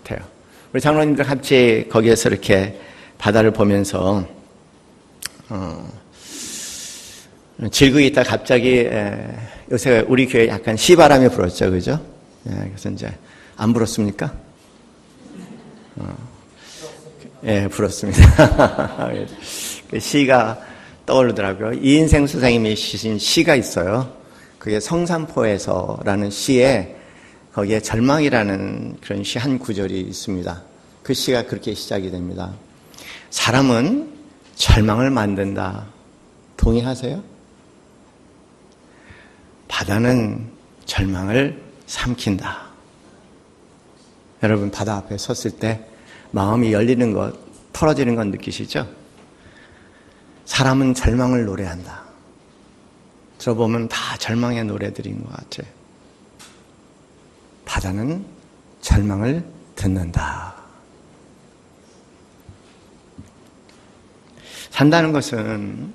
같아요. 우리 장로님들 같이 거기에서 이렇게 바다를 보면서 즐거이 있다 갑자기 요새 우리 교회 약간 시바람이 불었죠, 그죠? 그래서 이제 안 불었습니까? 불었습니다. 그 시가 떠오르더라고요. 이인생 선생님이 쓰신 시가 있어요. 그게 성산포에서라는 시에 거기에 절망이라는 그런 시 한 구절이 있습니다. 그 시가 그렇게 시작이 됩니다. 사람은 절망을 만든다. 동의하세요? 바다는 절망을 삼킨다. 여러분 바다 앞에 섰을 때 마음이 열리는 것, 털어지는 것 느끼시죠? 사람은 절망을 노래한다. 들어보면 다 절망의 노래들인 것 같아요. 바다는 절망을 듣는다. 산다는 것은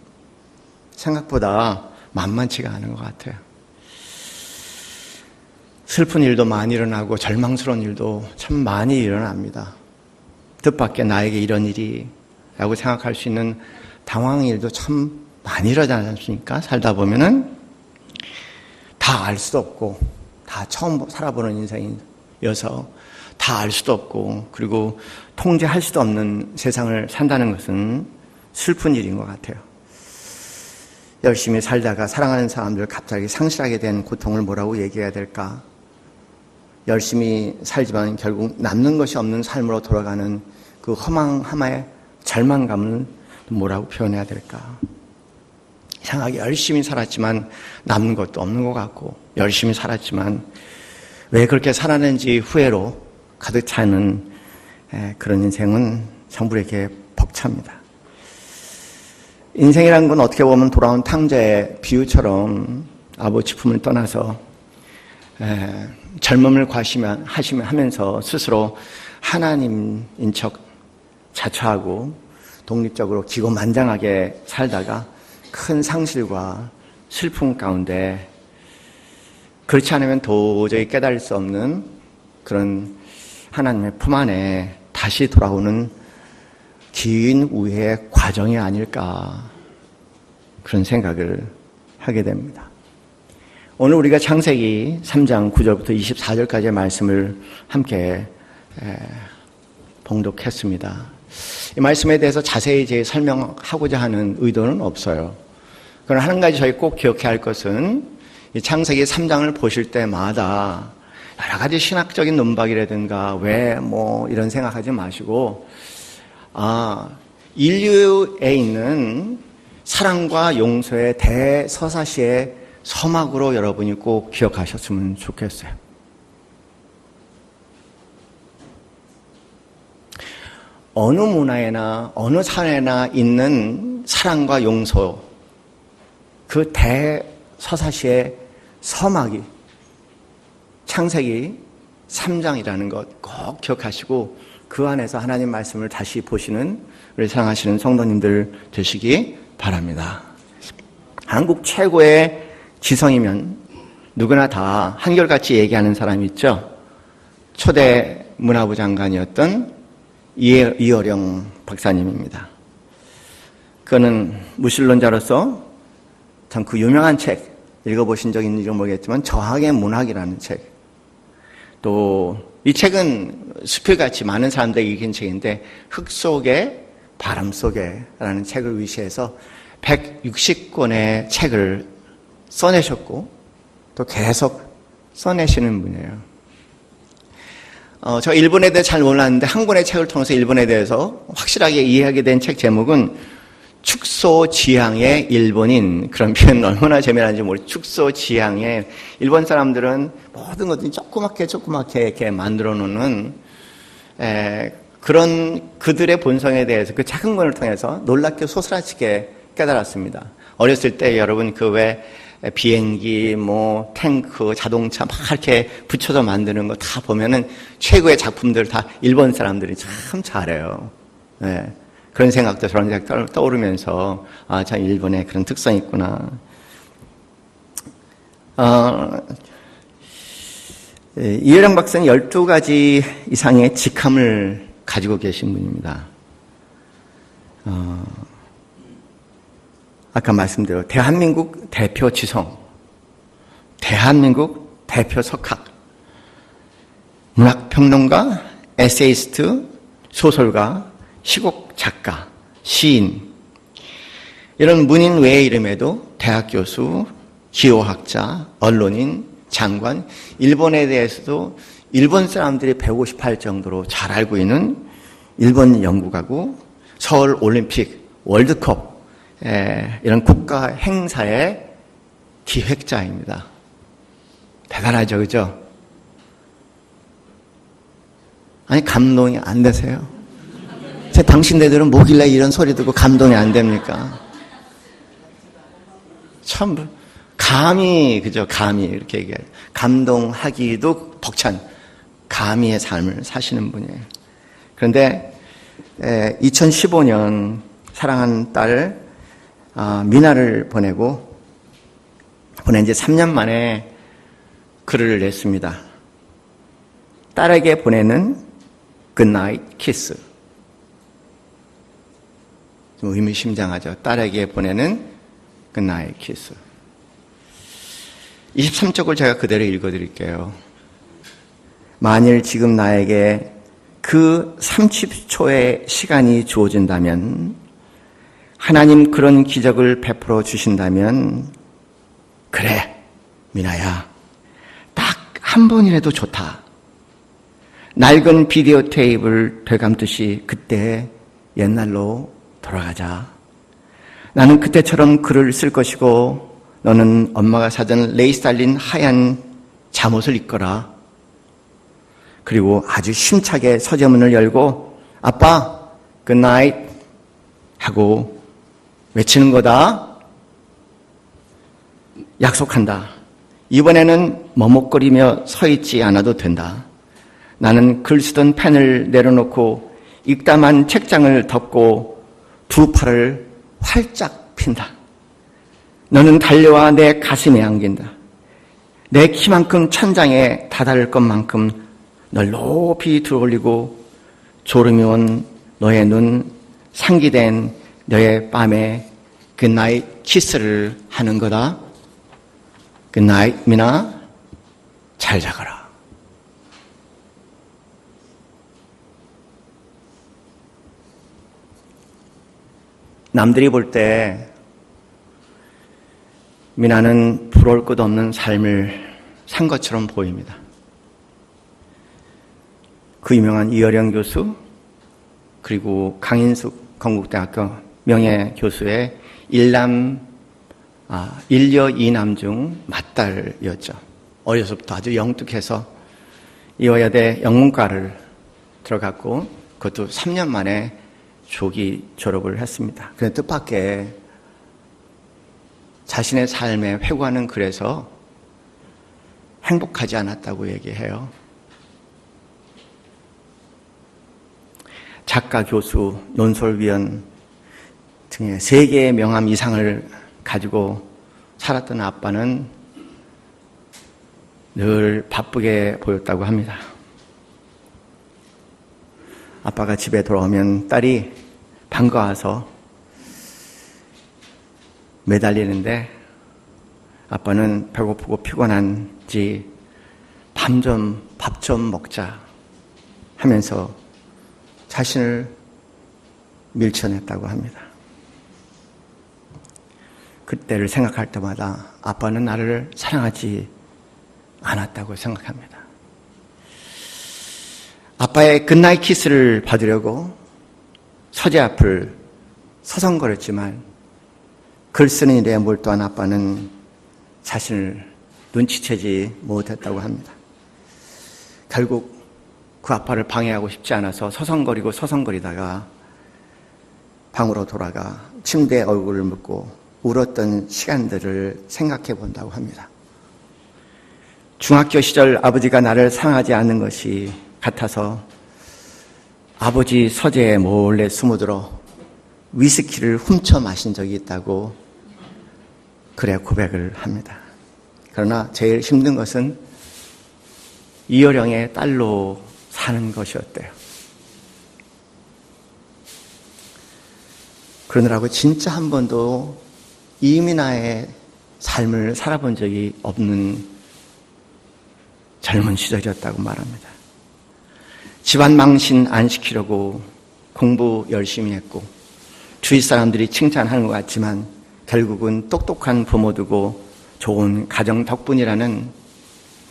생각보다 만만치가 않은 것 같아요. 슬픈 일도 많이 일어나고 절망스러운 일도 참 많이 일어납니다. 뜻밖의 나에게 이런 일이 라고 생각할 수 있는 당황의 일도 참 많이 일어나지 않습니까? 살다 보면은 다 알 수도 없고 다 처음 살아보는 인생이어서 다 알 수도 없고 그리고 통제할 수도 없는 세상을 산다는 것은 슬픈 일인 것 같아요. 열심히 살다가 사랑하는 사람들 갑자기 상실하게 된 고통을 뭐라고 얘기해야 될까? 열심히 살지만 결국 남는 것이 없는 삶으로 돌아가는 그 허망함의 절망감을 뭐라고 표현해야 될까? 이상하게 열심히 살았지만 남는 것도 없는 것 같고 열심히 살았지만 왜 그렇게 살았는지 후회로 가득 차는 그런 인생은 성불에게 벅찹니다. 인생이라는 건 어떻게 보면 돌아온 탕자의 비유처럼 아버지품을 떠나서 젊음을 하면서 스스로 하나님인 척 자처하고 독립적으로 기고만장하게 살다가 큰 상실과 슬픔 가운데 그렇지 않으면 도저히 깨달을 수 없는 그런 하나님의 품 안에 다시 돌아오는 긴 우회의 과정이 아닐까 그런 생각을 하게 됩니다. 오늘 우리가 창세기 3장 9절부터 24절까지의 말씀을 함께 봉독했습니다. 이 말씀에 대해서 자세히 제 설명하고자 하는 의도는 없어요. 그러나 한 가지 저희 꼭 기억해야 할 것은 이 창세기 3장을 보실 때마다 여러 가지 신학적인 논박이라든가 왜 이런 생각하지 마시고 인류에 있는 사랑과 용서의 대서사시의 서막으로 여러분이 꼭 기억하셨으면 좋겠어요. 어느 문화에나 어느 사회나 있는 사랑과 용서 그 대서사시의 서막이 창세기 3장이라는 것 꼭 기억하시고 그 안에서 하나님 말씀을 다시 보시는 우리 사랑하시는 성도님들 되시기 바랍니다. 한국 최고의 지성이면 누구나 다 한결같이 얘기하는 사람이 있죠. 초대 문화부 장관이었던 이어령 박사님입니다. 그는 무신론자로서 참 그 유명한 책 읽어보신 적 있는지 모르겠지만 저항의 문학이라는 책, 또 이 책은 수필같이 많은 사람들이 읽은 책인데 흙 속에 바람 속에 라는 책을 위시해서 160권의 책을 써내셨고 또 계속 써내시는 분이에요. 저 일본에 대해 잘 몰랐는데 한 권의 책을 통해서 일본에 대해서 확실하게 이해하게 된 책 제목은 축소지향의 일본인, 그런 표현 얼마나 재미난지 모르겠어요. 축소지향의 일본 사람들은 모든 것들이 조그맣게 이렇게 만들어 놓는 그런 그들의 본성에 대해서 그 작은 권을 통해서 놀랍게 소스라치게 깨달았습니다. 어렸을 때 여러분 그 왜 비행기, 탱크, 자동차 막 이렇게 붙여서 만드는 거 다 보면은 최고의 작품들 다 일본 사람들이 참 잘해요. 그런 생각도 저런 생각 떠오르면서 참 일본에 그런 특성이 있구나. 이혜령 박사는 12가지 이상의 직함을 가지고 계신 분입니다. 아까 말씀대로 대한민국 대표 지성, 대한민국 대표 석학, 문학평론가, 에세이스트, 소설가, 시곡 작가, 시인, 이런 문인 외의 이름에도 대학 교수, 기호학자, 언론인, 장관, 일본에 대해서도 일본 사람들이 158 정도로 잘 알고 있는 일본 연구가고, 서울 올림픽, 월드컵, 이런 국가 행사의 기획자입니다. 대단하죠, 그죠? 아니, 감동이 안 되세요? 당신네들은 뭐길래 이런 소리 듣고 감동이 안 됩니까? 참, 감히, 그죠? 감히, 이렇게 얘기해요. 감동하기도 벅찬 감히의 삶을 사시는 분이에요. 그런데, 2015년 사랑하는 딸, 미나를 보낸 지 3년 만에 글을 냈습니다. 딸에게 보내는 굿나잇 키스. 좀 의미심장하죠. 딸에게 보내는 굿나잇 키스. 23쪽을 제가 그대로 읽어드릴게요. 만일 지금 나에게 그 30초의 시간이 주어진다면, 하나님 그런 기적을 베풀어 주신다면, 그래, 미나야, 딱 한 번이라도 좋다. 낡은 비디오 테이프를 되감듯이 그때 옛날로 돌아가자. 나는 그때처럼 글을 쓸 것이고, 너는 엄마가 사준 레이스 달린 하얀 잠옷을 입거라. 그리고 아주 힘차게 서재문을 열고 아빠 굿나잇 하고 외치는 거다. 약속한다. 이번에는 머뭇거리며 서 있지 않아도 된다. 나는 글 쓰던 펜을 내려놓고 읽다만 책장을 덮고 두 팔을 활짝 핀다. 너는 달려와 내 가슴에 안긴다. 내 키만큼 천장에 다다를 것만큼 널 높이 들어올리고 졸음이 온 너의 눈, 상기된 너의 밤에 굿나잇 키스를 하는 거다. 굿나잇 미나, 잘 자거라. 남들이 볼 때 미나는 부러울 것 없는 삶을 산 것처럼 보입니다. 그 유명한 이어령 교수, 그리고 강인숙 건국대학교 명예교수의 일녀 2남 중 맏딸이었죠. 어려서부터 아주 영특해서 이화여대 영문과를 들어갔고, 그것도 3년 만에 조기 졸업을 했습니다. 그런데 뜻밖의 자신의 삶에 회고하는 글에서 행복하지 않았다고 얘기해요. 작가, 교수, 논설위원 등의 3개의 명함 이상을 가지고 살았던 아빠는 늘 바쁘게 보였다고 합니다. 아빠가 집에 돌아오면 딸이 반가워서 매달리는데 아빠는 배고프고 피곤한지 밥 좀 먹자 하면서 자신을 밀쳐냈다고 합니다. 그때를 생각할 때마다 아빠는 나를 사랑하지 않았다고 생각합니다. 아빠의 굿나잇 키스를 받으려고 서재 앞을 서성거렸지만 글 쓰는 일에 몰두한 아빠는 자신을 눈치채지 못했다고 합니다. 결국 그 아빠를 방해하고 싶지 않아서 서성거리다가 방으로 돌아가 침대에 얼굴을 묻고 울었던 시간들을 생각해 본다고 합니다. 중학교 시절 아버지가 나를 사랑하지 않는 것이 같아서 아버지 서재에 몰래 숨어들어 위스키를 훔쳐 마신 적이 있다고 글에 고백을 합니다. 그러나 제일 힘든 것은 이효령의 딸로 사는 것이었대요. 그러느라고 진짜 한 번도 이민아의 삶을 살아본 적이 없는 젊은 시절이었다고 말합니다. 집안 망신 안 시키려고 공부 열심히 했고 주위 사람들이 칭찬하는 것 같지만 결국은 똑똑한 부모 두고 좋은 가정 덕분이라는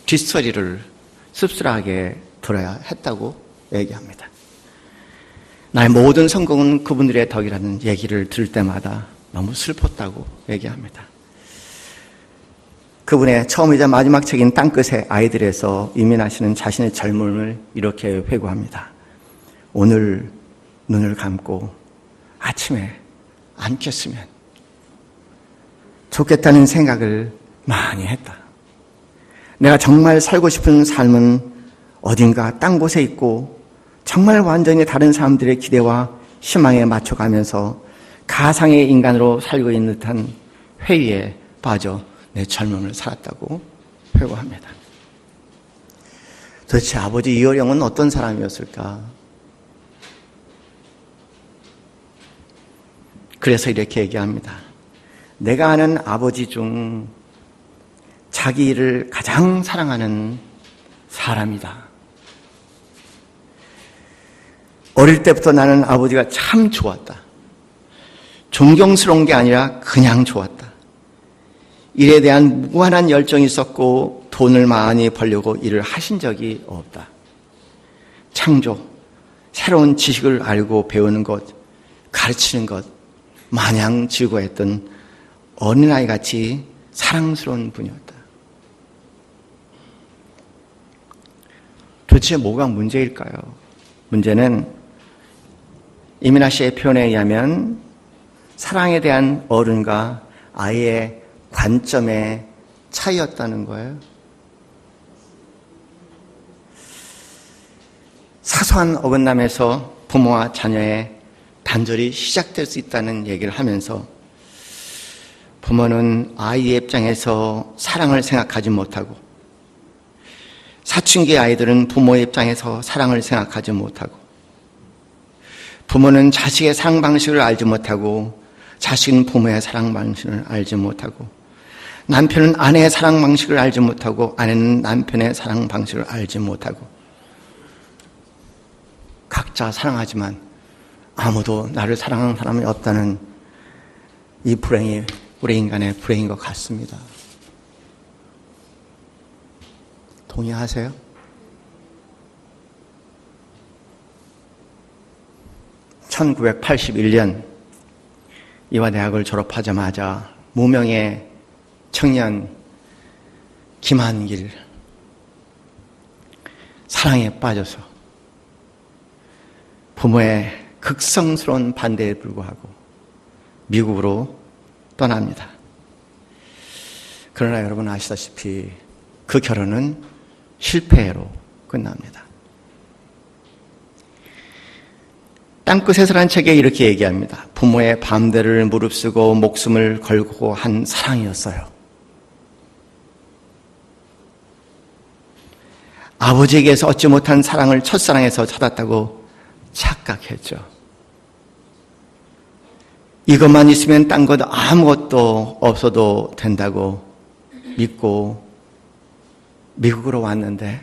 뒷소리를 씁쓸하게 들어야 했다고 얘기합니다. 나의 모든 성공은 그분들의 덕이라는 얘기를 들을 때마다 너무 슬펐다고 얘기합니다. 그분의 처음이자 마지막 책인 땅끝의 아이들에서 이민아 씨는 자신의 젊음을 이렇게 회고합니다. 오늘 눈을 감고 아침에 안 깼으면 좋겠다는 생각을 많이 했다. 내가 정말 살고 싶은 삶은 어딘가 딴 곳에 있고 정말 완전히 다른 사람들의 기대와 희망에 맞춰가면서 가상의 인간으로 살고 있는 듯한 회의에 빠져 내 젊음을 살았다고 회고합니다. 도대체 아버지 이효령은 어떤 사람이었을까? 그래서 이렇게 얘기합니다. 내가 아는 아버지 중 자기 일을 가장 사랑하는 사람이다. 어릴 때부터 나는 아버지가 참 좋았다. 존경스러운 게 아니라 그냥 좋았다. 일에 대한 무한한 열정이 있었고 돈을 많이 벌려고 일을 하신 적이 없다. 창조, 새로운 지식을 알고 배우는 것, 가르치는 것 마냥 즐거워했던 어린아이같이 사랑스러운 분이었다. 도대체 뭐가 문제일까요? 문제는 이민아 씨의 표현에 의하면 사랑에 대한 어른과 아이의 관점의 차이였다는 거예요. 사소한 어긋남에서 부모와 자녀의 단절이 시작될 수 있다는 얘기를 하면서 부모는 아이의 입장에서 사랑을 생각하지 못하고 사춘기 아이들은 부모의 입장에서 사랑을 생각하지 못하고 부모는 자식의 사랑 방식을 알지 못하고 자식은 부모의 사랑 방식을 알지 못하고 남편은 아내의 사랑 방식을 알지 못하고 아내는 남편의 사랑 방식을 알지 못하고 각자 사랑하지만 아무도 나를 사랑하는 사람이 없다는 이 불행이 우리 인간의 불행인 것 같습니다. 동의하세요? (1981년) 이화대학을 졸업하자마자 무명의 청년 김한길 사랑에 빠져서 부모의 극성스러운 반대에 불구하고 미국으로 떠납니다. 그러나 여러분 아시다시피 그 결혼은 실패로 끝납니다. 땅끝에서라는 책에 이렇게 얘기합니다. 부모의 반대를 무릅쓰고 목숨을 걸고 한 사랑이었어요. 아버지에게서 얻지 못한 사랑을 첫사랑에서 찾았다고 착각했죠. 이것만 있으면 딴 것 아무것도 없어도 된다고 믿고 미국으로 왔는데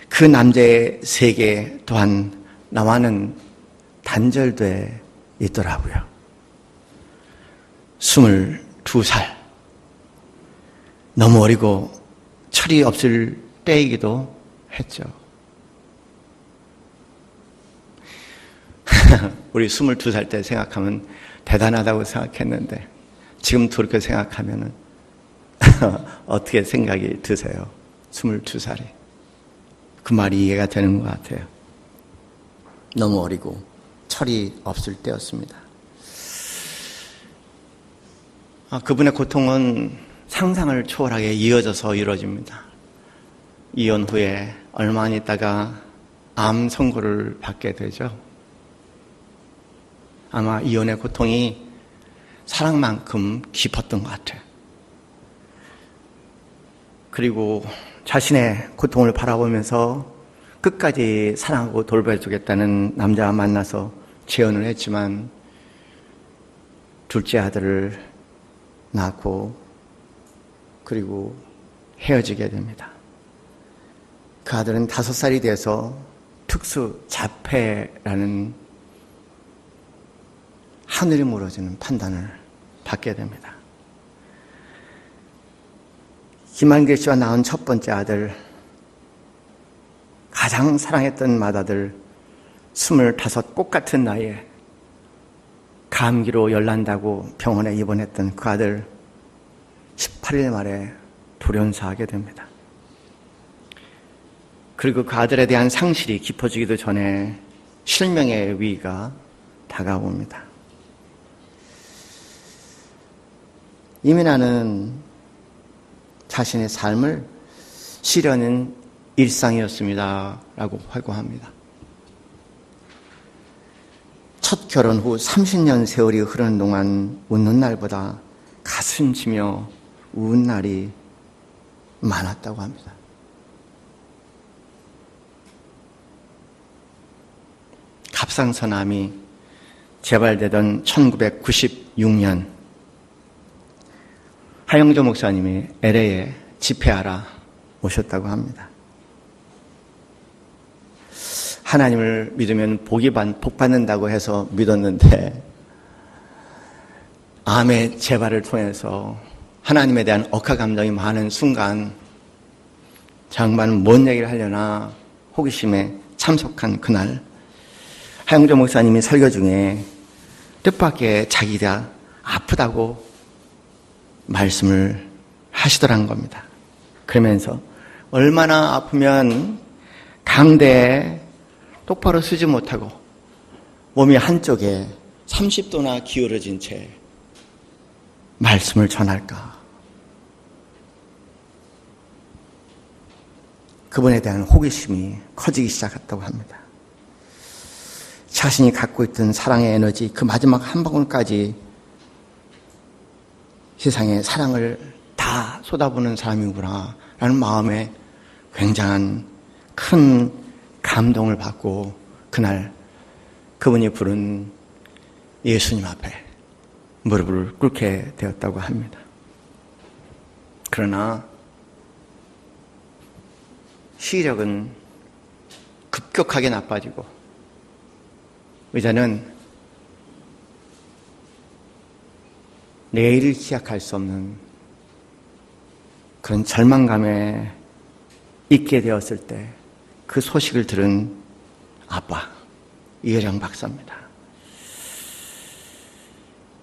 그 남자의 세계 또한 나와는 단절돼 있더라고요. 22살. 너무 어리고 철이 없을 때이기도 했죠. 우리 22살 때 생각하면 대단하다고 생각했는데 지금 그렇게 생각하면 어떻게 생각이 드세요? 22살이. 그 말이 이해가 되는 것 같아요. 너무 어리고 철이 없을 때였습니다. 그분의 고통은 상상을 초월하게 이어져서 이루어집니다. 이혼 후에 얼마 안 있다가 암 선고를 받게 되죠. 아마 이혼의 고통이 사랑만큼 깊었던 것 같아요. 그리고 자신의 고통을 바라보면서 끝까지 사랑하고 돌봐주겠다는 남자와 만나서 재혼을 했지만 둘째 아들을 낳고 그리고 헤어지게 됩니다. 그 아들은 5살이 돼서 특수 자폐라는 하늘이 무너지는 판단을 받게 됩니다. 김한길 씨와 낳은 첫 번째 아들, 가장 사랑했던 맏아들, 25 꽃같은 나이에 감기로 열난다고 병원에 입원했던 그 아들 18일 만에 돌연사하게 됩니다. 그리고 그 아들에 대한 상실이 깊어지기도 전에 실명의 위기가 다가옵니다. 이민아는 자신의 삶을 시련은 일상이었습니다 라고 회고합니다. 첫 결혼 후 30년 세월이 흐르는 동안 웃는 날보다 가슴 치며 우는 날이 많았다고 합니다. 갑상선암이 재발되던 1996년 하영조 목사님이 LA에 집회하러 오셨다고 합니다. 하나님을 믿으면 복 받는다고 해서 믿었는데 암의 재발을 통해서 하나님에 대한 억하 감정이 많은 순간 장반은 뭔 얘기를 하려나 호기심에 참석한 그날 하영조 목사님이 설교 중에 뜻밖의 자기가 아프다고 말씀을 하시더란 겁니다. 그러면서 얼마나 아프면 강대에 똑바로 서지 못하고 몸이 한쪽에 30도나 기울어진 채 말씀을 전할까. 그분에 대한 호기심이 커지기 시작했다고 합니다. 자신이 갖고 있던 사랑의 에너지, 그 마지막 한 방울까지 세상에 사랑을 다 쏟아부는 사람이구나 라는 마음에 굉장한 큰 감동을 받고 그날 그분이 부른 예수님 앞에 무릎을 꿇게 되었다고 합니다. 그러나 시력은 급격하게 나빠지고 의자는 내일을 기약할 수 없는 그런 절망감에 있게 되었을 때 그 소식을 들은 아빠 이혜령 박사입니다.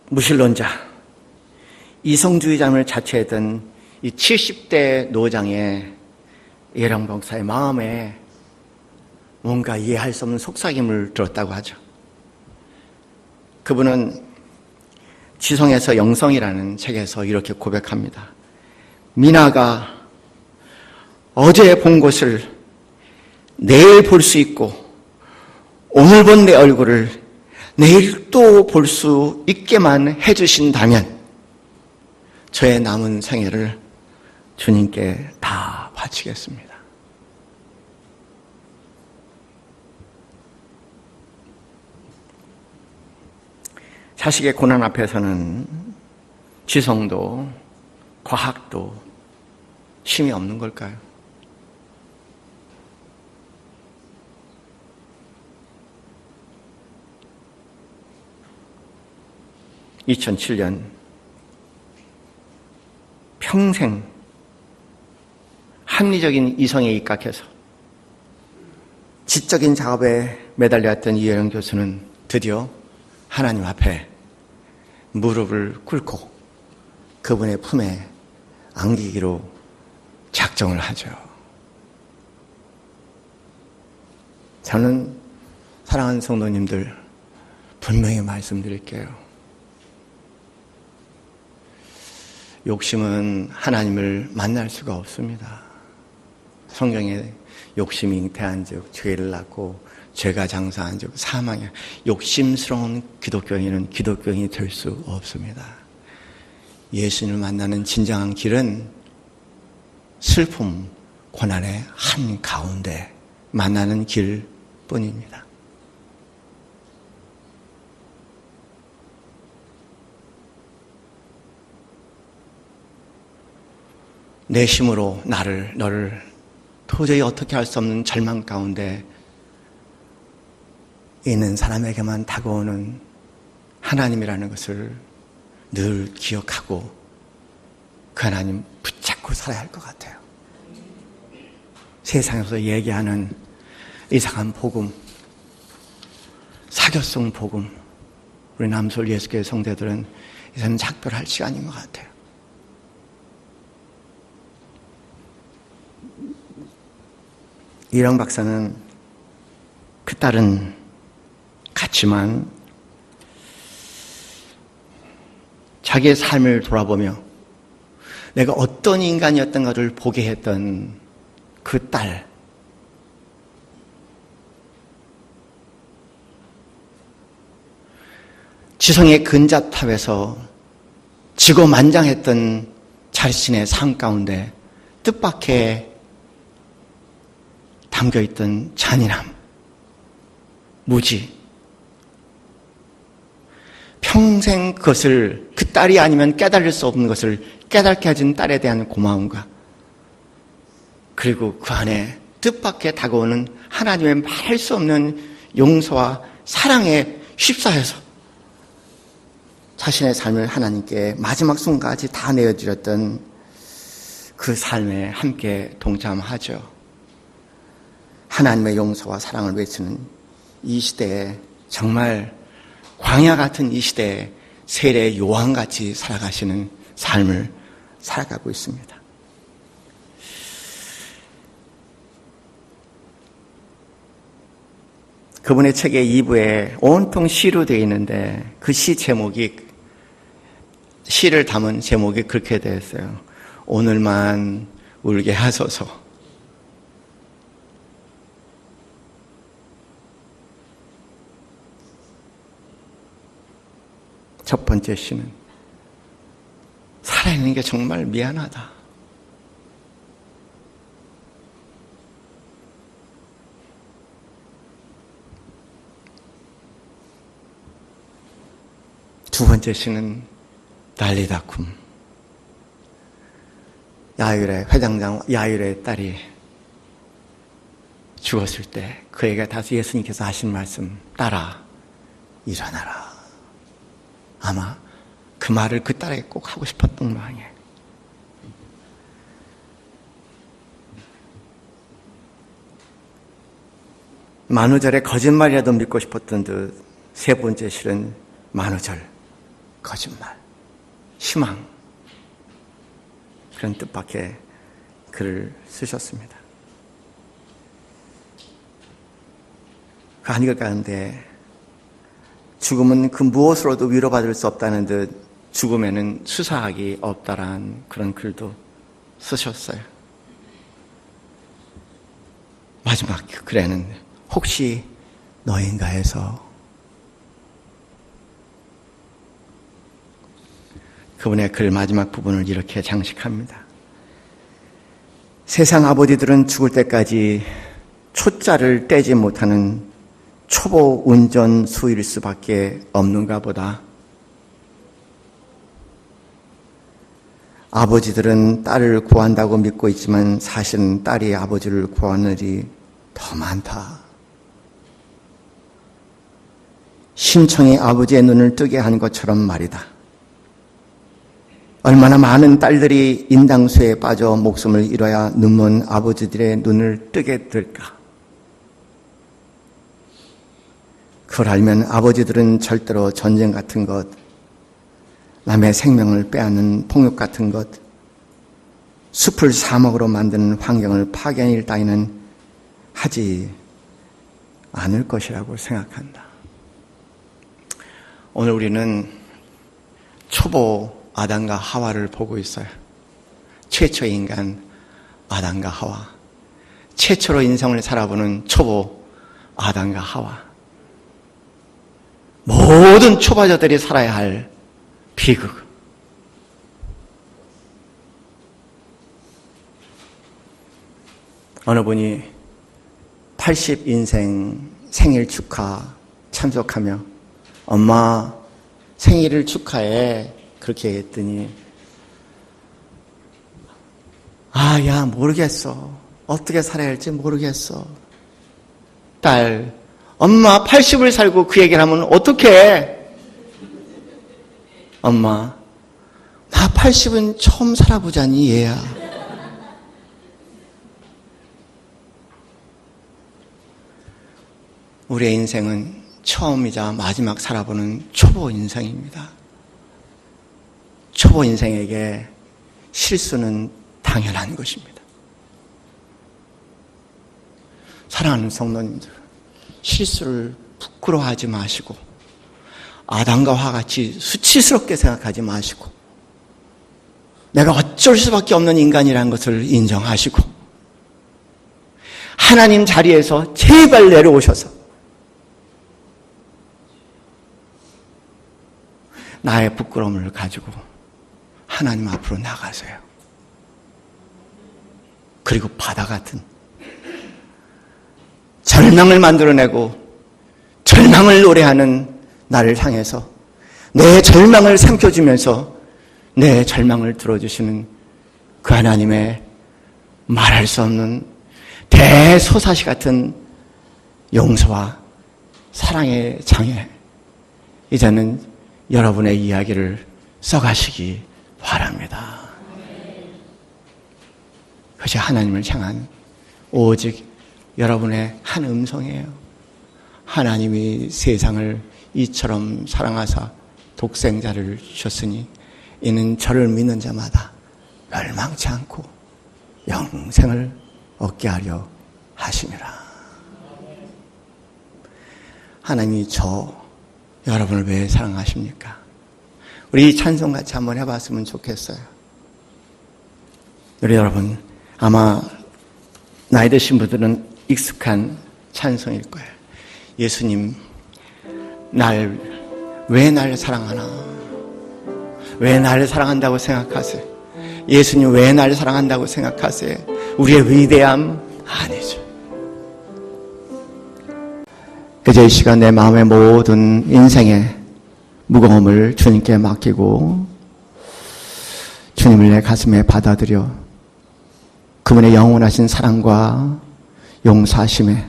무신론자, 이성주의자를 자처했던 이 70대 노장의 이혜령 박사의 마음에 뭔가 이해할 수 없는 속삭임을 들었다고 하죠. 그분은 지성에서 영성이라는 책에서 이렇게 고백합니다. 미나가 어제 본 것을 내일 볼 수 있고 오늘 본 내 얼굴을 내일 또 볼 수 있게만 해주신다면 저의 남은 생애를 주님께 다 바치겠습니다. 자식의 고난 앞에서는 지성도 과학도 힘이 없는 걸까요? 2007년 평생 합리적인 이성에 입각해서 지적인 작업에 매달려왔던 이혜령 교수는 드디어 하나님 앞에 무릎을 꿇고 그분의 품에 안기기로 작정을 하죠. 저는 사랑하는 성도님들 분명히 말씀드릴게요. 욕심은 하나님을 만날 수가 없습니다. 성경에 욕심이 잉태한즉 죄를 낳고 죄가 장사한즉 사망이야. 욕심스러운 기독교인은 기독교인이 될 수 없습니다. 예수님을 만나는 진정한 길은 슬픔, 고난의 한가운데 만나는 길뿐입니다. 내심으로 너를 도저히 어떻게 할 수 없는 절망 가운데 있는 사람에게만 다가오는 하나님이라는 것을 늘 기억하고 그 하나님 붙잡고 살아야 할 것 같아요. 세상에서 얘기하는 이상한 복음, 사교성 복음, 우리 남서울 예수교회 성도들은 이제는 작별할 시간인 것 같아요. 이령 박사는 그 딸은 같지만 자기의 삶을 돌아보며 내가 어떤 인간이었던가를 보게 했던 그 딸, 지성의 근자탑에서 지고만장했던 자신의 삶 가운데 뜻밖의 담겨있던 잔인함, 무지, 평생 그것을 그 딸이 아니면 깨달을 수 없는 것을 깨닫게 해준 딸에 대한 고마움과 그리고 그 안에 뜻밖의 다가오는 하나님의 말할 수 없는 용서와 사랑에 휩싸여서 자신의 삶을 하나님께 마지막 순간까지 다 내어드렸던 그 삶에 함께 동참하죠. 하나님의 용서와 사랑을 외치는 이 시대에 정말 광야 같은 이 시대에 세례 요한같이 살아가시는 삶을 살아가고 있습니다. 그분의 책의 2부에 온통 시로 되어 있는데 그 시 제목이 시를 담은 제목이 그렇게 되어 있어요. 오늘만 울게 하소서. 첫 번째 시는 살아있는 게 정말 미안하다. 두 번째 시는 난리다쿰. 야율의 회장장 야율의 딸이 죽었을 때 그에게 다시 예수님께서 하신 말씀, 딸아 일어나라. 아마 그 말을 그 딸에게 꼭 하고 싶었던 모양이에요. 만우절에 거짓말이라도 믿고 싶었던 듯 세 번째 실은 만우절, 거짓말, 희망, 그런 뜻밖의 글을 쓰셨습니다. 그 한글 가운데 죽음은 그 무엇으로도 위로받을 수 없다는 듯 죽음에는 수사하기 없다란 그런 글도 쓰셨어요. 마지막 글에는 혹시 너인가 해서 그분의 글 마지막 부분을 이렇게 장식합니다. 세상 아버지들은 죽을 때까지 초짜를 떼지 못하는 초보 운전수일 수밖에 없는가 보다. 아버지들은 딸을 구한다고 믿고 있지만 사실은 딸이 아버지를 구하는 일이 더 많다. 심청이 아버지의 눈을 뜨게 한 것처럼 말이다. 얼마나 많은 딸들이 인당수에 빠져 목숨을 잃어야 눈먼 아버지들의 눈을 뜨게 될까? 그걸 알면 아버지들은 절대로 전쟁 같은 것, 남의 생명을 빼앗는 폭력 같은 것, 숲을 사막으로 만드는 환경을 파괴할 따위는 하지 않을 것이라고 생각한다. 오늘 우리는 초보 아담과 하와를 보고 있어요. 최초의 인간 아담과 하와, 최초로 인생을 살아보는 초보 아담과 하와. 모든 초보자들이 살아야 할 비극. 어느 분이 80인생 생일 축하 참석하며 엄마 생일을 축하해 그렇게 했더니 야 모르겠어. 어떻게 살아야 할지 모르겠어. 딸, 엄마 80을 살고 그 얘기를 하면 어떡해? 엄마, 나 80은 처음 살아보자니 얘야. 우리의 인생은 처음이자 마지막 살아보는 초보 인생입니다. 초보 인생에게 실수는 당연한 것입니다. 사랑하는 성도님들, 실수를 부끄러워하지 마시고 아담과 하와같이 수치스럽게 생각하지 마시고 내가 어쩔 수밖에 없는 인간이라는 것을 인정하시고 하나님 자리에서 제발 내려오셔서 나의 부끄러움을 가지고 하나님 앞으로 나가세요. 그리고 바다 같은 절망을 만들어내고 절망을 노래하는 나를 향해서 내 절망을 삼켜주면서 내 절망을 들어주시는 그 하나님의 말할 수 없는 대소사시 같은 용서와 사랑의 장에 이제는 여러분의 이야기를 써가시기 바랍니다. 그것이 하나님을 향한 오직 여러분의 한 음성이에요. 하나님이 세상을 이처럼 사랑하사 독생자를 주셨으니 이는 저를 믿는 자마다 멸망치 않고 영생을 얻게 하려 하심이라. 하나님이 여러분을 왜 사랑하십니까? 우리 이 찬송 같이 한번 해봤으면 좋겠어요. 우리 여러분 아마 나이 드신 분들은 익숙한 찬송일 거예요. 예수님 왜 날 사랑하나? 왜 나를 사랑한다고 생각하세요? 예수님 왜 나를 사랑한다고 생각하세요? 우리의 위대함 아니죠. 이제 이 시간 내 마음의 모든 인생의 무거움을 주님께 맡기고 주님을 내 가슴에 받아들여 그분의 영원하신 사랑과 용서하심에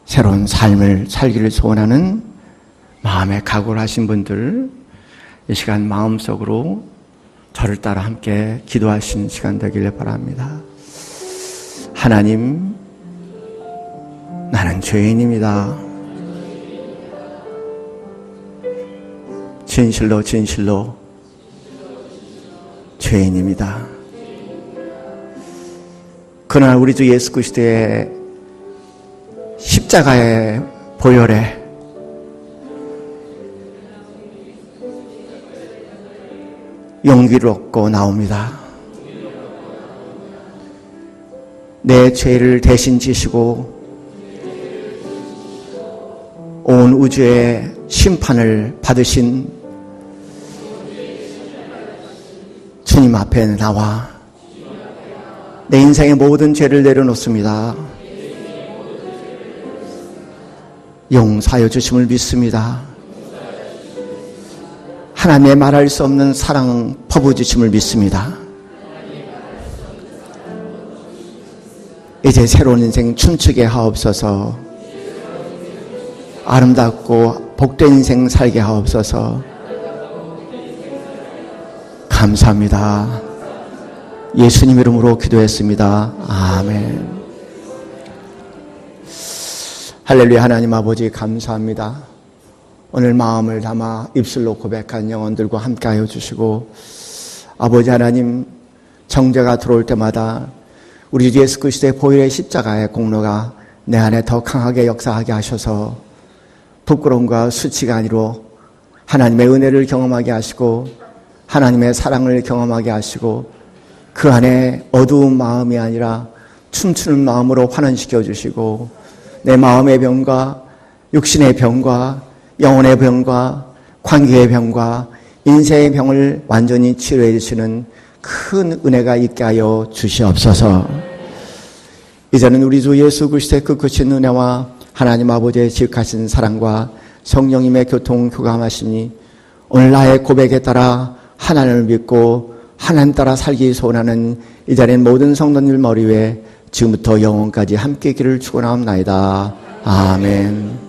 새로운 삶을 살기를 소원하는 마음에 각오를 하신 분들 이 시간 마음속으로 저를 따라 함께 기도하시는 시간 되기를 바랍니다. 하나님, 나는 죄인입니다. 진실로 죄인입니다. 그러나 우리 주 예수 그리스도의 십자가의 보혈에 용기를 얻고 나옵니다. 내 죄를 대신 지시고 온 우주의 심판을 받으신 주님 앞에 나와 내 인생의 모든 죄를 내려놓습니다. 용서하여 주심을 믿습니다. 하나님의 말할 수 없는 사랑 퍼부으심을 믿습니다. 이제 새로운 인생 춤추게 하옵소서. 아름답고 복된 인생 살게 하옵소서. 감사합니다. 예수님 이름으로 기도했습니다. 아멘. 할렐루야. 하나님 아버지 감사합니다. 오늘 마음을 담아 입술로 고백한 영혼들과 함께하여 주시고 아버지 하나님 정죄가 들어올 때마다 우리 주 예수 그리스도의 보혈의 십자가의 공로가 내 안에 더 강하게 역사하게 하셔서 부끄러움과 수치가 아니로 하나님의 은혜를 경험하게 하시고 하나님의 사랑을 경험하게 하시고 그 안에 어두운 마음이 아니라 춤추는 마음으로 환원시켜 주시고 내 마음의 병과 육신의 병과 영혼의 병과 관계의 병과 인생의 병을 완전히 치료해 주시는 큰 은혜가 있게 하여 주시옵소서. 이제는 우리 주 예수 그리스도의 그 크신 은혜와 하나님 아버지의 지극하신 사랑과 성령님의 교통 교감하심이 오늘 나의 고백에 따라 하나님을 믿고 하나님 따라 살기 소원하는 이 자리의 모든 성도님들 머리 위에 지금부터 영원까지 함께 있기를 축원하옵나이다. 아멘.